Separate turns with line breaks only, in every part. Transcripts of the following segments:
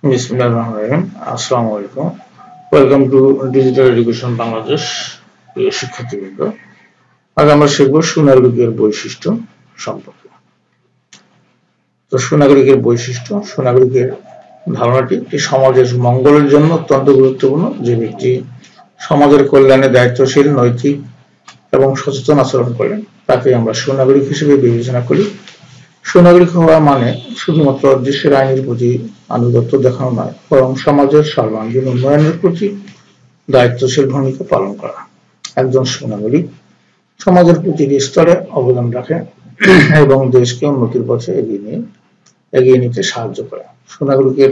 বিসমিল্লাহিররহমানিররহিম। আসসালামু আলাইকুম। Welcome to digital education Bangladesh. প্রিয় শিক্ষার্থীবৃন্দ, আজ আমরা শিখব সুনাগরিকের বৈশিষ্ট্য সম্পর্কে। তো সুনাগরিকের বৈশিষ্ট্য, সুনাগরিকের ধারণাটি একটি সমাজের মঙ্গলের জন্য অত্যন্ত গুরুত্বপূর্ণ। যে ব্যক্তি সমাজের কল্যাণে দায়িত্বশীল, নৈতিক এবং সচেতন আচরণ করেন তাকে আমরা সুনাগরিক হিসেবে বিবেচনা করি। সুনাগরিক হওয়া মানে শুধুমাত্র দেশের আইনের প্রতি আনুগত্য দেখানো নয়, বরং সমাজের সর্বাঙ্গীন উন্নয়নের প্রতি দায়িত্বশীল ভূমিকা পালন করা। একজন সুনাগরিক সমাজের প্রতিটি স্তরে অবদান রাখে এবং দেশকে উন্নতির পথে এগিয়ে নিতে সাহায্য করে। সুনাগরিকের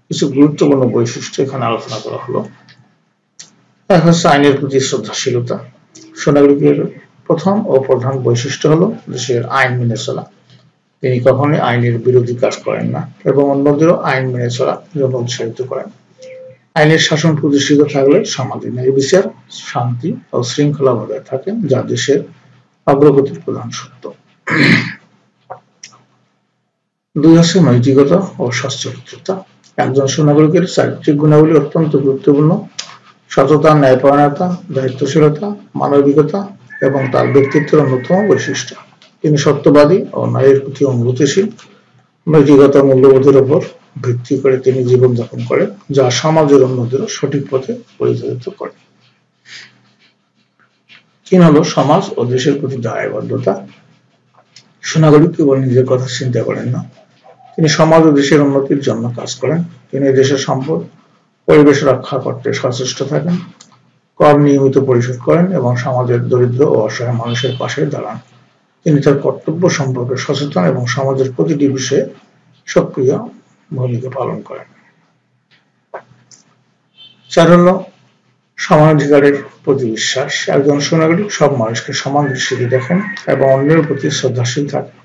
কিছু গুরুত্বপূর্ণ বৈশিষ্ট্য এখানে আলোচনা করা হলো। এক হচ্ছে আইনের প্রতি শ্রদ্ধাশীলতা। সুনাগরিকের প্রথম ও প্রধান বৈশিষ্ট্য হলো দেশের আইন মেনে চলা। তিনি কখনোই আইনের বিরোধী কাজ করেন না এবং অন্যদেরও আইন মেনে চলার জন্য উৎসাহিত করেন। আইনের শাসন প্রতিষ্ঠিত থাকলে সমাজে ন্যায় বিচার, শান্তি ও শৃঙ্খলা বজায় থাকে, যা দেশের অগ্রগতির প্রধান সত্য। দুই হচ্ছে নৈতিকতা ও সচ্চরিত্রতা। একজন সুনাগরিকের চারিত্রিক গুণাবলী অত্যন্ত গুরুত্বপূর্ণ। সততা, ন্যায়পরায়ণতা, দায়িত্বশীলতা, মানবিকতা এবং তার ব্যক্তিত্বের অন্যতম বৈশিষ্ট্য। তিনি সত্যবাদী ও ন্যায়ের প্রতি অনুভূতিশীল। নৈতিকতা মূল্যবোধের উপর ভিত্তি করে তিনি জীবনযাপন করেন, যা সমাজের অন্যদেরও সঠিক পথে পরিচালিত করে। তিন হলো সমাজ ও দেশের প্রতি দায়বদ্ধতা। সুনাগরিক কেবল নিজের কথা চিন্তা করেন না, তিনি সমাজ ও দেশের উন্নতির জন্য কাজ করেন। তিনি দেশের সম্পদ, পরিবেশ রক্ষা করতে সচেষ্ট থাকেন, কর নিয়মিত পরিশোধ করেন এবং সমাজের দরিদ্র ও অসহায় মানুষের পাশে দাঁড়ান। তিনি তার কর্তব্য সম্পর্কে সচেতন এবং সমাজের প্রতিটি বিষয়ে সক্রিয় ভূমিকা পালন করেন। চার হলো সমানাধিকারের প্রতি বিশ্বাস। একজন সুনাগরিক সব মানুষকে সমান দৃষ্টিতে দেখেন এবং অন্যের প্রতি শ্রদ্ধাশীল থাকেন।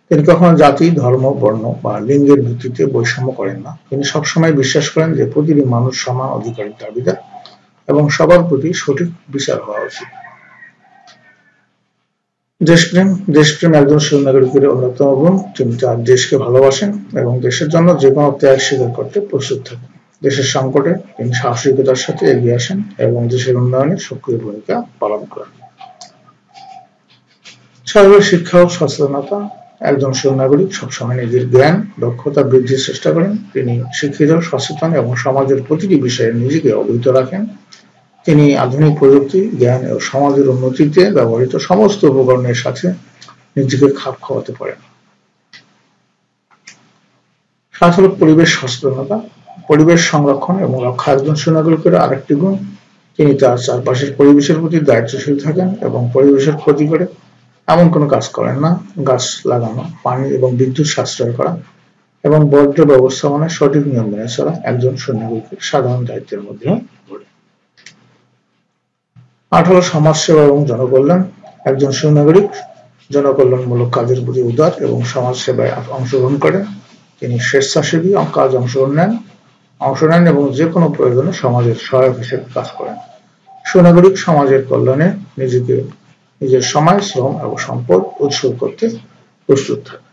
তিনি কখনো জাতি, ধর্ম, বর্ণ বা লিঙ্গের ভিত্তিতে বৈষম্য করেন না। তিনি সবসময় বিশ্বাস করেন যে প্রতিটি মানুষ সমান অধিকারের দাবিদার এবং সবার প্রতি সঠিক বিচার হওয়া উচিত। দেশপ্রেম। দেশপ্রেম একজন সুনাগরিকের অন্যতম গুণ। তিনি তার দেশকে ভালোবাসেন এবং দেশের জন্য যে কোনো ত্যাগ স্বীকার করতে প্রস্তুত থাকেন। দেশের সংকটে তিনি সাহসিকতার সাথে এগিয়ে আসেন এবং দেশের উন্নয়নে সক্রিয় ভূমিকা পালন করেন। ছয় হলো শিক্ষা ও সচেতনতা। একজন সুনাগরিক সবসময় নিজের জ্ঞান, দক্ষতা বৃদ্ধির চেষ্টা করেন। তিনি শিক্ষিত, সচেতন এবং সমাজের প্রতিটি বিষয়ে নিজেকে অবহিত রাখেন। তিনি আধুনিক প্রযুক্তি, জ্ঞান ও সমাজের উন্নতিতে ব্যবহৃত সমস্ত উপকরণের সাথে নিজেকে খাপ খাওয়াতে পারেন। সাত হলো পরিবেশ সচেতনতা। পরিবেশ সংরক্ষণ এবং রক্ষা একজন সুনাগরিকের আরেকটি গুণ। তিনি তার চারপাশের পরিবেশের প্রতি দায়িত্বশীল থাকেন এবং পরিবেশের ক্ষতি করে এমন কোনো কাজ করেন না। গাছ লাগানো, পানি এবং বিদ্যুৎ সাশ্রয় করা এবং বর্জ্য ব্যবস্থাপনায় সঠিক নিয়ম মেনে চলা একজন সুনাগরিকের সাধারণ দায়িত্বের মধ্যে পড়ে। ৮ হলো সমাজসেবা এবং জনকল্যাণ। একজন সুনাগরিক জনকল্যাণমূলক কাজের প্রতি উদার এবং সমাজ সেবায় অংশগ্রহণ করেন। তিনি স্বেচ্ছাসেবী কাজে অংশ নেন এবং যে কোনো প্রয়োজনে সমাজের সহায়ক হিসেবে কাজ করেন। সুনাগরিক সমাজের কল্যাণে নিজের সময়, শ্রম এবং সম্পদ উৎসর্গ করতে প্রস্তুত থাকে।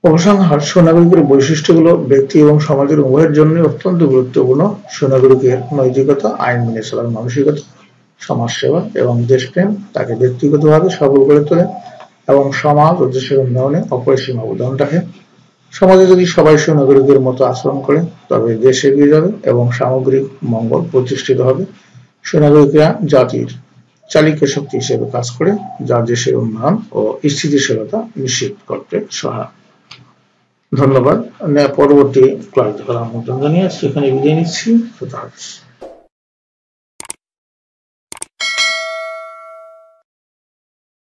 উপসংহার: সুনাগরিকের বৈশিষ্ট্যগুলো ব্যক্তি এবং সমাজের উভয়ের জন্য অত্যন্ত গুরুত্বপূর্ণ। সুনাগরিকের নৈতিকতা, আইন মেনে চলার মানসিকতা, সমাজসেবা এবং দেশপ্রেম তাকে ব্যক্তিগতভাবে সবল করে তোলে এবং সমাজ ও দেশের উন্নয়নে অপরিসীম অবদান রাখে। সমাজে যদি সবাই সুনাগরিকের মতো আচরণ করে, তবে দেশ এগিয়ে যাবে এবং সামগ্রিক মঙ্গল প্রতিষ্ঠিত হবে। সুনাগরিকরা জাতির চালিকা শক্তি হিসেবে কাজ করে, যা দেশের উন্নয়ন ও স্থিতিশীলতা নিশ্চিত করতে সহায়ক। ধন্যবাদ। পরবর্তী ক্লাস দেখার আমন্ত্রণ জানিয়ে সেখানে বিদায় নিচ্ছি। খোদা হাফেজ।